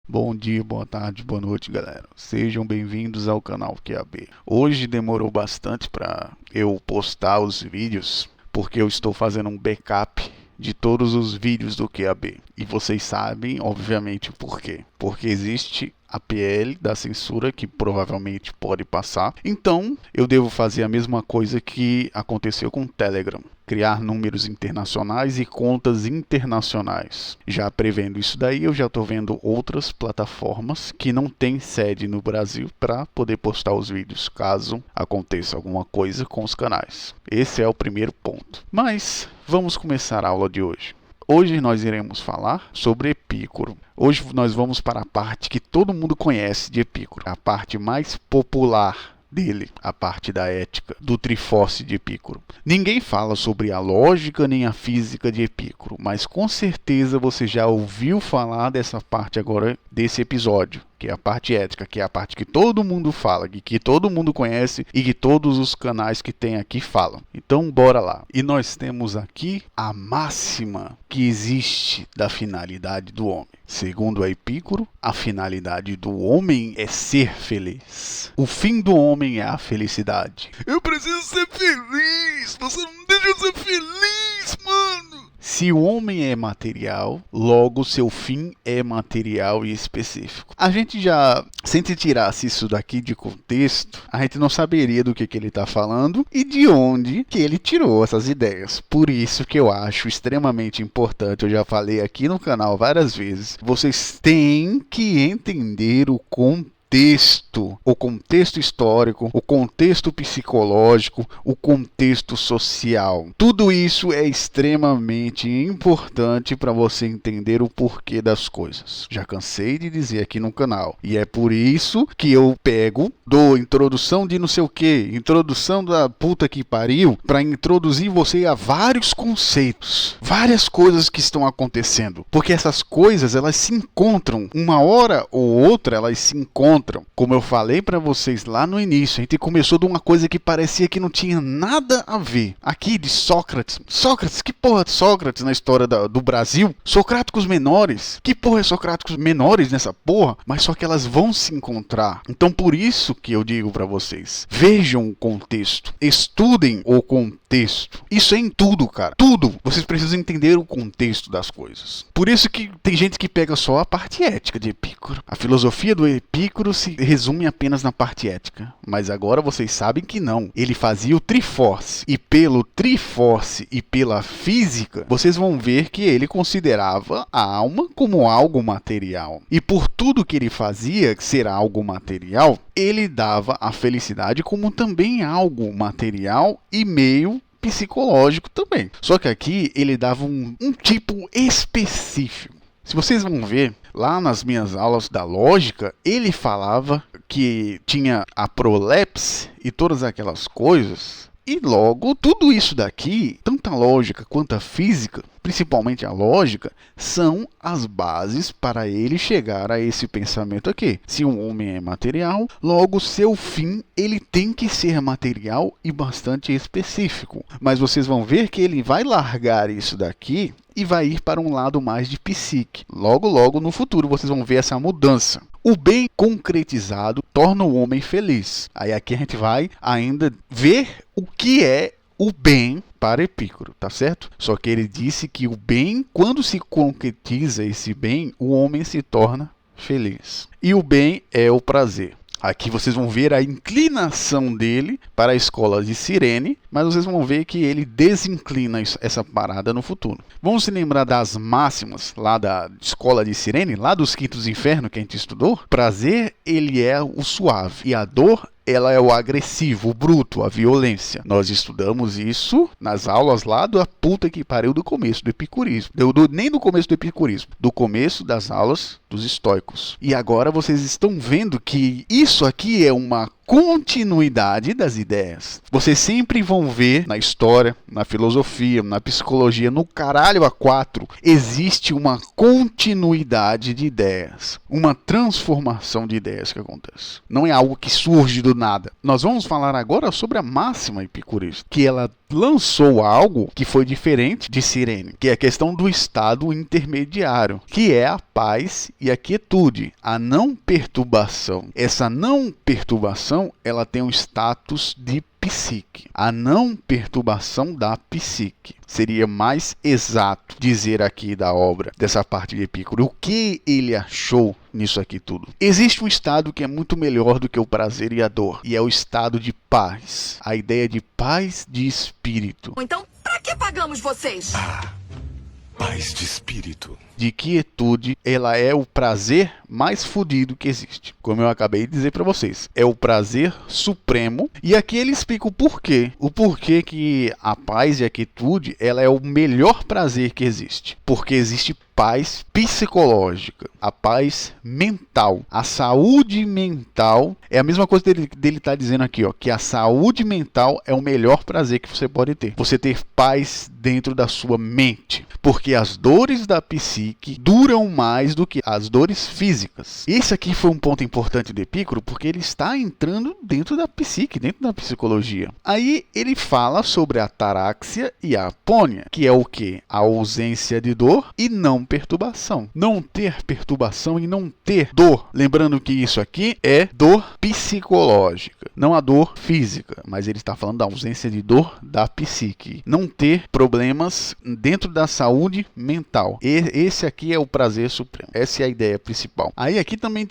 Bom dia, boa tarde, boa noite, galera. Sejam bem-vindos ao canal QAB. Hoje demorou bastante para eu postar os vídeos, porque eu estou fazendo um backup de todos os vídeos do QAB. E vocês sabem, obviamente, o porquê. Porque existe a PL da censura que provavelmente pode passar. Então, eu devo fazer a mesma coisa que aconteceu com o Telegram. Criar números internacionais e contas internacionais. Já prevendo isso daí, eu já estou vendo outras plataformas que não têm sede no Brasil para poder postar os vídeos, caso aconteça alguma coisa com os canais. Esse é o primeiro ponto. Mas, vamos começar a aula de hoje. Hoje nós iremos falar sobre Epicuro. Hoje nós vamos para a parte que todo mundo conhece de Epicuro, a parte mais popular dele, a parte da ética, do Trifórce de Epicuro. Ninguém fala sobre a lógica nem a física de Epicuro, mas com certeza você já ouviu falar dessa parte agora, desse episódio, que é a parte ética, que é a parte que todo mundo fala, que todo mundo conhece e que todos os canais que tem aqui falam. Então, bora lá. E nós temos aqui a máxima que existe da finalidade do homem. Segundo a Epicuro, a finalidade do homem é ser feliz. O fim do homem é a felicidade. Eu preciso ser feliz! Você não deixa eu ser feliz, mano! Se o homem é material, logo seu fim é material e específico. A gente já, se a gente tirasse isso daqui de contexto, a gente não saberia do que ele está falando e de onde que ele tirou essas ideias. Por isso que eu acho extremamente importante, eu já falei aqui no canal várias vezes, vocês têm que entender o contexto histórico, o contexto psicológico, o contexto social. Tudo isso é extremamente importante para você entender o porquê das coisas. Já cansei de dizer aqui no canal. E é por isso que eu dou introdução de não sei o que, introdução da puta que pariu, para introduzir você a vários conceitos, várias coisas que estão acontecendo. Porque essas coisas, elas se encontram, uma hora ou outra elas se encontram. Como eu falei para vocês lá no início, a gente começou de uma coisa que parecia que não tinha nada a ver. Aqui de Sócrates. Sócrates, que porra de Sócrates na história do Brasil? Socráticos menores. Que porra é Socráticos menores nessa porra? Mas só que elas vão se encontrar. Então por isso que eu digo para vocês, vejam o contexto. Estudem o contexto. Isso é em tudo, cara. Tudo. Vocês precisam entender o contexto das coisas. Por isso que tem gente que pega só a parte ética de Epicuro. A filosofia do Epicuro se resume apenas na parte ética, mas agora vocês sabem que não. Ele fazia o Trifórce, e pelo Trifórce e pela física, vocês vão ver que ele considerava a alma como algo material. E por tudo que ele fazia ser algo material, ele dava a felicidade como também algo material e meio psicológico também. Só que aqui ele dava um tipo específico. Se vocês vão ver, lá nas minhas aulas da lógica, ele falava que tinha a prolepse e todas aquelas coisas. E logo, tudo isso daqui, tanto a lógica quanto a física, principalmente a lógica, são as bases para ele chegar a esse pensamento aqui. Se um homem é material, logo seu fim ele tem que ser material e bastante específico. Mas vocês vão ver que ele vai largar isso daqui e vai ir para um lado mais de psique. Logo no futuro vocês vão ver essa mudança. O bem concretizado torna o homem feliz. Aí aqui a gente vai ainda ver o que é o bem para Epicuro, tá certo? Só que ele disse que o bem, quando se concretiza esse bem, o homem se torna feliz. E o bem é o prazer. Aqui vocês vão ver a inclinação dele para a escola de Cirene, mas vocês vão ver que ele desinclina essa parada no futuro. Vamos se lembrar das máximas lá da escola de Cirene, lá dos quintos infernos que a gente estudou? Prazer, ele é o suave, e a dor, ela é o agressivo, o bruto, a violência. Nós estudamos isso nas aulas lá da puta que pariu do começo do epicurismo. Nem do começo do epicurismo, do começo das aulas dos estoicos. E agora vocês estão vendo que isso aqui é uma continuidade das ideias. Vocês sempre vão ver na história, na filosofia, na psicologia, no caralho A4, existe uma continuidade de ideias, uma transformação de ideias que acontece. Não é algo que surge do nada. Nós vamos falar agora sobre a máxima epicurista, que ela lançou algo que foi diferente de Cirene, que é a questão do estado intermediário, que é a paz e a quietude, a não perturbação. Essa não perturbação, ela tem um status de psique. A não perturbação da psique. Seria mais exato dizer aqui da obra, dessa parte de Epicuro, o que ele achou nisso aqui tudo. Existe um estado que é muito melhor do que o prazer e a dor, e é o estado de paz. A ideia de paz de espírito. Então, pra que pagamos vocês? Paz de espírito. De quietude, ela é o prazer mais fodido que existe. Como eu acabei de dizer para vocês, é o prazer supremo. E aqui ele explica o porquê. O porquê que a paz e a quietude, ela é o melhor prazer que existe. Porque existe paz psicológica, a paz mental, a saúde mental. É a mesma coisa dele tá dizendo aqui, ó, que a saúde mental é o melhor prazer que você pode ter. Você ter paz dentro da sua mente. Porque as dores da psique duram mais do que as dores físicas. Esse aqui foi um ponto importante de Epicuro, porque ele está entrando dentro da psique, dentro da psicologia. Aí ele fala sobre a ataraxia e a apônia, que é o que? A ausência de dor e não perturbação. Não ter perturbação e não ter dor. Lembrando que isso aqui é dor psicológica, não a dor física, mas ele está falando da ausência de dor da psique. Não ter problemas dentro da saúde mental. Esse aqui é o prazer supremo. Essa é a ideia principal. Aí aqui também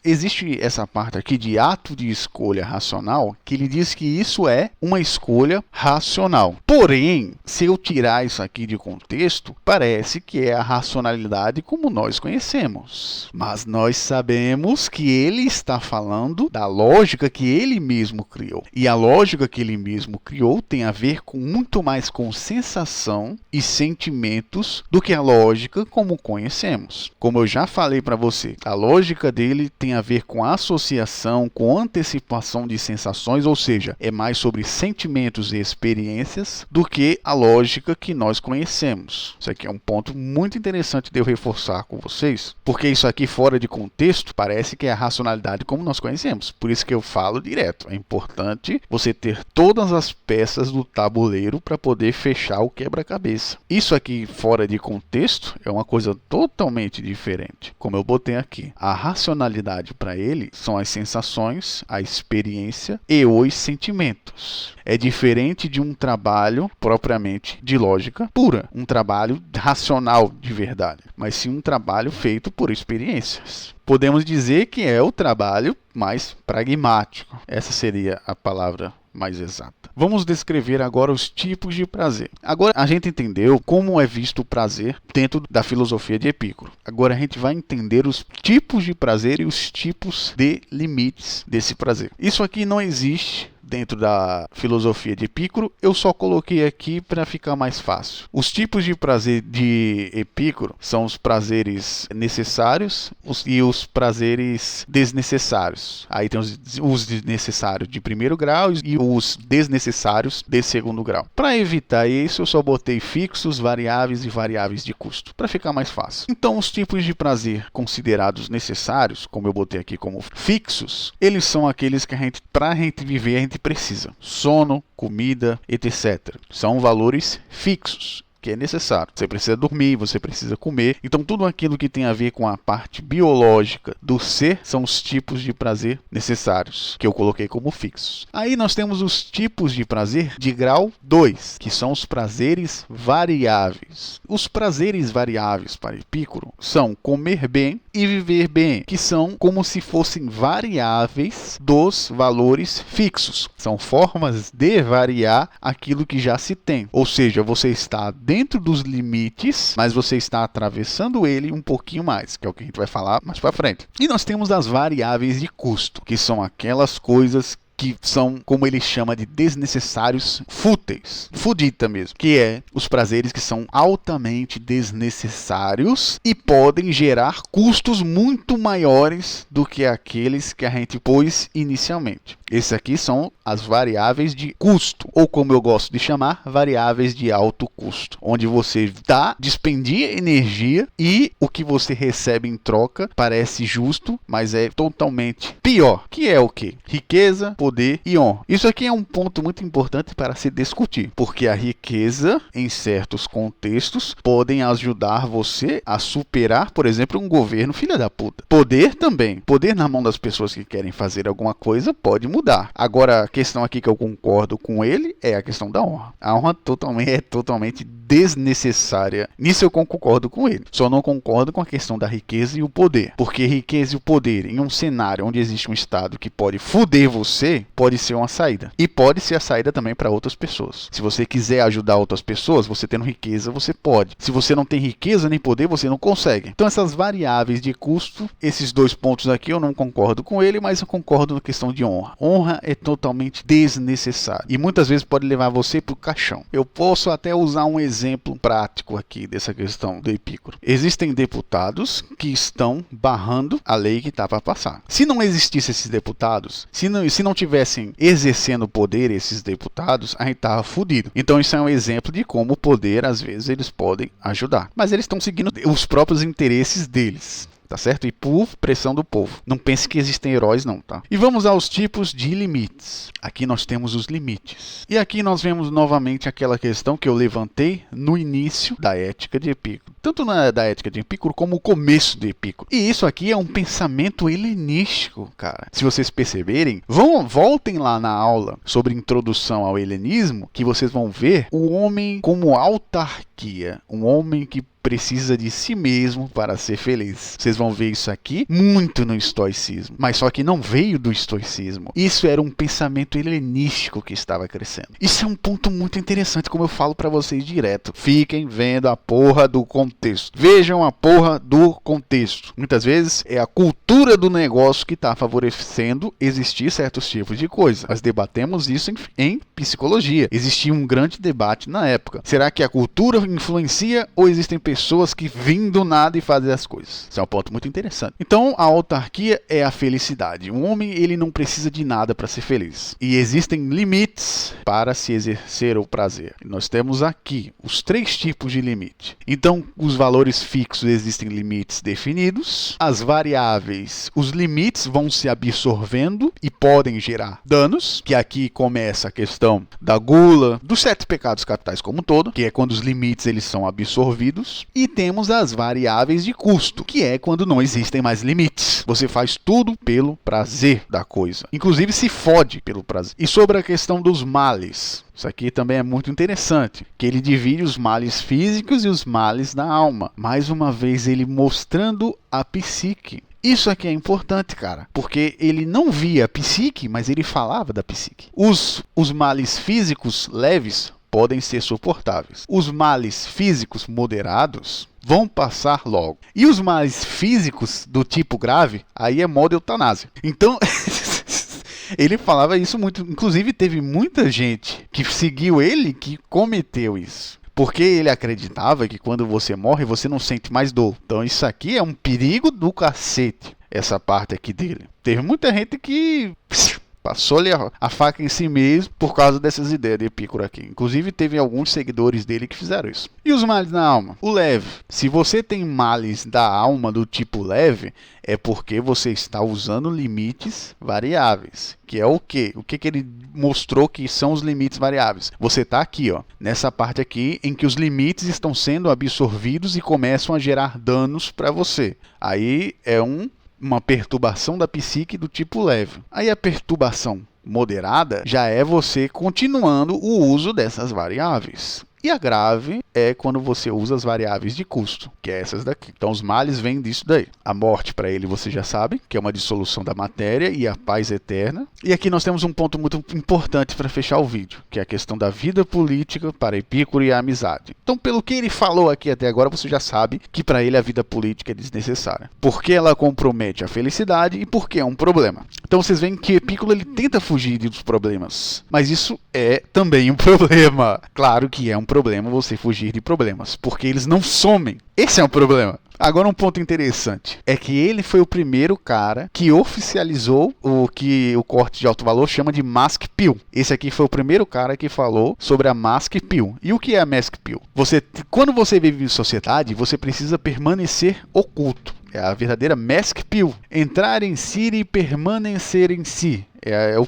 existe essa parte aqui de ato de escolha racional, que ele diz que isso é uma escolha racional. Porém, se eu tirar isso aqui de contexto, parece que é a racionalidade como nós conhecemos. Mas nós sabemos que ele está falando da lógica que ele mesmo criou. E a lógica que ele mesmo criou tem a ver com muito mais com sensação e sentimentos do que a lógica como conhecemos. Como eu já falei para você, a lógica dele tem a ver com associação, com antecipação de sensações, ou seja, é mais sobre sentimentos e experiências do que a lógica que nós conhecemos. Isso aqui é um ponto muito interessante de eu reforçar com vocês, porque isso aqui fora de contexto parece que é a racionalidade como nós conhecemos. Por isso que eu falo direto, é importante você ter todas as peças do tabuleiro para poder fechar o quebra-cabeça. Isso aqui fora de contexto é uma coisa totalmente diferente. Como eu botei aqui, a racionalidade para ele são as sensações, a experiência e os sentimentos. É diferente de um trabalho propriamente de lógica pura, um trabalho racional de verdade, mas sim um trabalho feito por experiências. Podemos dizer que é o trabalho mais pragmático. Essa seria a palavra mais exata. Vamos descrever agora os tipos de prazer. Agora a gente entendeu como é visto o prazer dentro da filosofia de Epicuro. Agora a gente vai entender os tipos de prazer e os tipos de limites desse prazer. Isso aqui não existe dentro da filosofia de Epicuro, eu só coloquei aqui para ficar mais fácil. Os tipos de prazer de Epicuro são os prazeres necessários e os prazeres desnecessários. Aí tem os desnecessários de primeiro grau e os desnecessários de segundo grau. Para evitar isso, eu só botei fixos, variáveis e variáveis de custo, para ficar mais fácil. Então, os tipos de prazer considerados necessários, como eu botei aqui como fixos, eles são aqueles que para a gente viver, a gente precisa. Sono, comida, etc. São valores fixos, que é necessário. Você precisa dormir, você precisa comer. Então, tudo aquilo que tem a ver com a parte biológica do ser são os tipos de prazer necessários, que eu coloquei como fixos. Aí nós temos os tipos de prazer de grau 2, que são os prazeres variáveis. Os prazeres variáveis para Epicuro são comer bem e viver bem, que são como se fossem variáveis dos valores fixos. São formas de variar aquilo que já se tem. Ou seja, você está dentro dos limites, mas você está atravessando ele um pouquinho mais, que é o que a gente vai falar mais para frente. E nós temos as variáveis de custo, que são aquelas coisas que são, como ele chama, de desnecessários fúteis, fudita mesmo, que é os prazeres que são altamente desnecessários e podem gerar custos muito maiores do que aqueles que a gente pôs inicialmente. Esses aqui são as variáveis de custo, ou como eu gosto de chamar, variáveis de alto custo, onde você despendia energia e o que você recebe em troca parece justo, mas é totalmente pior, que é o quê? Riqueza, poder e honra. Isso aqui é um ponto muito importante para se discutir, porque a riqueza, em certos contextos, podem ajudar você a superar, por exemplo, um governo filha da puta. Poder também. Poder na mão das pessoas que querem fazer alguma coisa pode mudar. Agora, a questão aqui que eu concordo com ele é a questão da honra. A honra é totalmente desnecessária. Nisso eu concordo com ele. Só não concordo com a questão da riqueza e o poder. Porque riqueza e o poder, em um cenário onde existe um Estado que pode foder você, pode ser uma saída. E pode ser a saída também para outras pessoas. Se você quiser ajudar outras pessoas, você tendo riqueza, você pode. Se você não tem riqueza nem poder, você não consegue. Então essas variáveis de custo, esses dois pontos aqui eu não concordo com ele, mas eu concordo na questão de honra. Honra é totalmente desnecessário. E muitas vezes pode levar você para o caixão. Eu posso até usar um exemplo prático aqui dessa questão do Epicuro. Existem deputados que estão barrando a lei que está para passar. Se não existissem esses deputados, se não tivessem exercendo poder esses deputados, a gente estava fudido. Então isso é um exemplo de como o poder, às vezes, eles podem ajudar. Mas eles estão seguindo os próprios interesses deles. Tá certo? E por pressão do povo. Não pense que existem heróis não, tá? E vamos aos tipos de limites. Aqui nós temos os limites. E aqui nós vemos novamente aquela questão que eu levantei no início da Ética de Epicuro. Tanto da Ética de Epicuro como o começo de Epicuro. E isso aqui é um pensamento helenístico, cara. Se vocês perceberem, voltem lá na aula sobre introdução ao helenismo, que vocês vão ver o homem como autarquia. Um homem que precisa de si mesmo para ser feliz. Vocês vão ver isso aqui muito no estoicismo, mas só que não veio do estoicismo. Isso era um pensamento helenístico que estava crescendo. Isso é um ponto muito interessante, como eu falo para vocês direto. Fiquem vendo a porra do contexto. Vejam a porra do contexto. Muitas vezes é a cultura do negócio que está favorecendo existir certos tipos de coisa. Nós debatemos isso em psicologia. Existia um grande debate na época. Será que a cultura influencia ou existem pessoas que vêm do nada e fazem as coisas? Isso é um ponto muito interessante. Então, a autarquia é a felicidade. Um homem, ele não precisa de nada para ser feliz. E existem limites para se exercer o prazer. Nós temos aqui os 3 tipos de limite. Então, os valores fixos existem limites definidos. As variáveis, os limites vão se absorvendo e podem gerar danos, que aqui começa a questão da gula, dos 7 pecados capitais como um todo, que é quando os limites eles são absorvidos. E temos as variáveis de custo, que é quando não existem mais limites. Você faz tudo pelo prazer da coisa. Inclusive se fode pelo prazer. E sobre a questão dos males. Isso aqui também é muito interessante, que ele divide os males físicos e os males da alma. Mais uma vez ele mostrando a psique. Isso aqui é importante, cara, porque ele não via a psique, mas ele falava da psique. Os males físicos leves podem ser suportáveis. Os males físicos moderados vão passar logo. E os males físicos do tipo grave, aí é modo eutanásia. Então, ele falava isso muito. Inclusive, teve muita gente que seguiu ele que cometeu isso. Porque ele acreditava que quando você morre, você não sente mais dor. Então, isso aqui é um perigo do cacete, essa parte aqui dele. Teve muita gente que passou-lhe a faca em si mesmo por causa dessas ideias de Epicuro aqui. Inclusive, teve alguns seguidores dele que fizeram isso. E os males da alma? O leve. Se você tem males da alma do tipo leve, é porque você está usando limites variáveis. Que é o quê? O que ele mostrou que são os limites variáveis? Você está aqui, ó, nessa parte aqui em que os limites estão sendo absorvidos e começam a gerar danos para você. Aí é uma perturbação da psique do tipo leve. Aí a perturbação moderada já é você continuando o uso dessas variáveis. E a grave é quando você usa as variáveis de custo, que é essas daqui. Então os males vêm disso daí. A morte para ele você já sabe, que é uma dissolução da matéria e a paz eterna. E aqui nós temos um ponto muito importante para fechar o vídeo, que é a questão da vida política para Epicuro e a amizade. Então pelo que ele falou aqui até agora, você já sabe que para ele a vida política é desnecessária. Porque ela compromete a felicidade e porque é um problema. Então vocês veem que Epicuro ele tenta fugir dos problemas, mas isso é também um problema. Claro que é um problema você fugir de problemas, porque eles não somem. Esse é um problema. Agora um ponto interessante é que ele foi o primeiro cara que oficializou o que o corte de alto valor chama de Mask Pill. Esse aqui foi o primeiro cara que falou sobre a Mask Pill. E o que é a Mask Pill? Quando você vive em sociedade, você precisa permanecer oculto. É a verdadeira Mask Pill. Entrar em si e permanecer em si.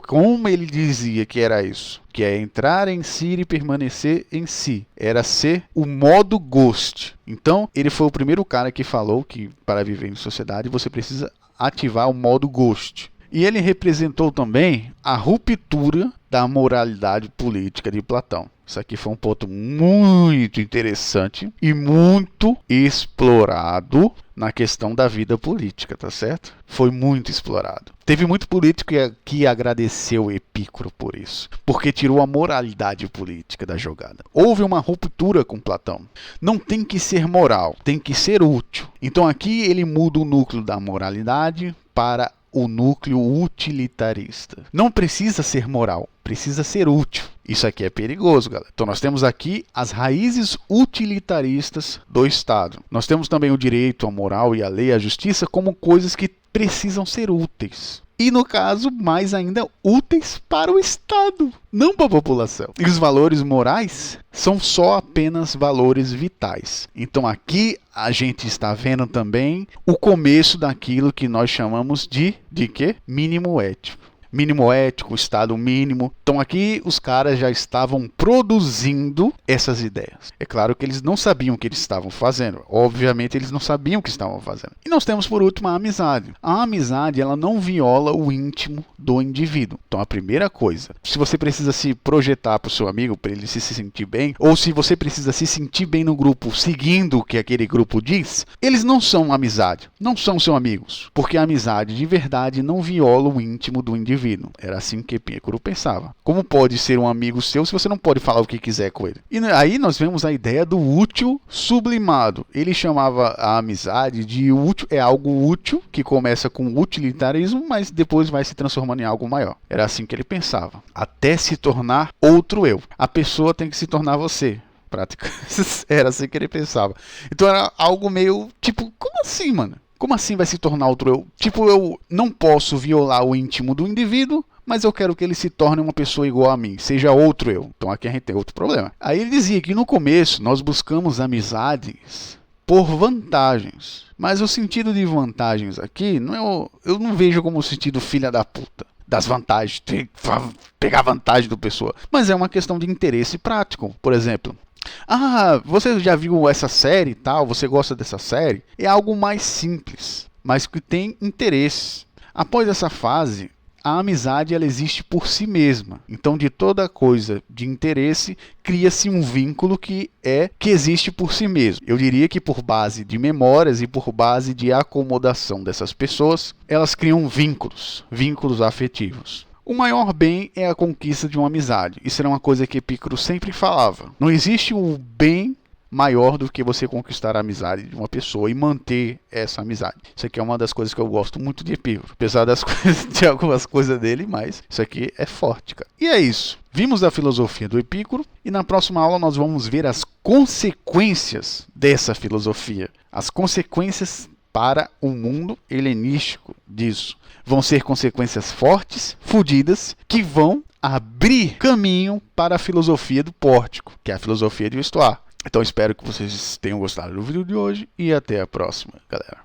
Como ele dizia que era isso. Que é entrar em si e permanecer em si. Era ser o modo ghost. Então, ele foi o primeiro cara que falou que para viver em sociedade você precisa ativar o modo ghost. E ele representou também a ruptura da moralidade política de Platão. Isso aqui foi um ponto muito interessante e muito explorado na questão da vida política, tá certo? Foi muito explorado. Teve muito político que agradeceu Epicuro por isso, porque tirou a moralidade política da jogada. Houve uma ruptura com Platão. Não tem que ser moral, tem que ser útil. Então aqui ele muda o núcleo da moralidade para o núcleo utilitarista. Não precisa ser moral, precisa ser útil. Isso aqui é perigoso, galera. Então nós temos aqui as raízes utilitaristas do Estado. Nós temos também o direito, a moral e a lei, a justiça como coisas que precisam ser úteis. E no caso, mais ainda, úteis para o Estado, não para a população. E os valores morais são só apenas valores vitais. Então aqui a gente está vendo também o começo daquilo que nós chamamos de quê? Mínimo ético. Mínimo ético, estado mínimo. Então aqui os caras já estavam produzindo essas ideias. É claro que eles não sabiam o que eles estavam fazendo. Obviamente eles não sabiam o que estavam fazendo. E nós temos por último a amizade. A amizade, ela não viola o íntimo do indivíduo. Então a primeira coisa, se você precisa se projetar para o seu amigo, para ele se sentir bem, ou se você precisa se sentir bem no grupo, seguindo o que aquele grupo diz, eles não são amizade, não são seus amigos. Porque a amizade de verdade não viola o íntimo do indivíduo. Era assim que Epicuro pensava. Como pode ser um amigo seu se você não pode falar o que quiser com ele? E aí nós vemos a ideia do útil sublimado. Ele chamava a amizade de útil, é algo útil, que começa com utilitarismo, mas depois vai se transformando em algo maior. Era assim que ele pensava. Até se tornar outro eu. A pessoa tem que se tornar você. Prática. Era assim que ele pensava. Então era algo meio tipo, como assim, mano? Como assim vai se tornar outro eu? Tipo, eu não posso violar o íntimo do indivíduo, mas eu quero que ele se torne uma pessoa igual a mim, seja outro eu. Então aqui a gente tem outro problema. Aí ele dizia que no começo nós buscamos amizades por vantagens. Mas o sentido de vantagens aqui, eu não vejo como o sentido filha da puta. Das vantagens, pegar vantagem da pessoa. Mas é uma questão de interesse prático. Por exemplo, você já viu essa série e tal? Você gosta dessa série? É algo mais simples, mas que tem interesse. Após essa fase, a amizade ela existe por si mesma. Então, de toda coisa de interesse, cria-se um vínculo que existe por si mesmo. Eu diria que por base de memórias e por base de acomodação dessas pessoas, elas criam vínculos afetivos. O maior bem é a conquista de uma amizade. Isso era uma coisa que Epicuro sempre falava. Não existe um bem maior do que você conquistar a amizade de uma pessoa e manter essa amizade. Isso aqui é uma das coisas que eu gosto muito de Epicuro. Apesar de algumas coisas dele, mas isso aqui é forte, cara. E é isso. Vimos a filosofia do Epicuro e na próxima aula nós vamos ver as consequências dessa filosofia. As consequências para o mundo helenístico disso. Vão ser consequências fortes, fodidas, que vão abrir caminho para a filosofia do pórtico, que é a filosofia de Estoar. Então espero que vocês tenham gostado do vídeo de hoje e até a próxima, galera.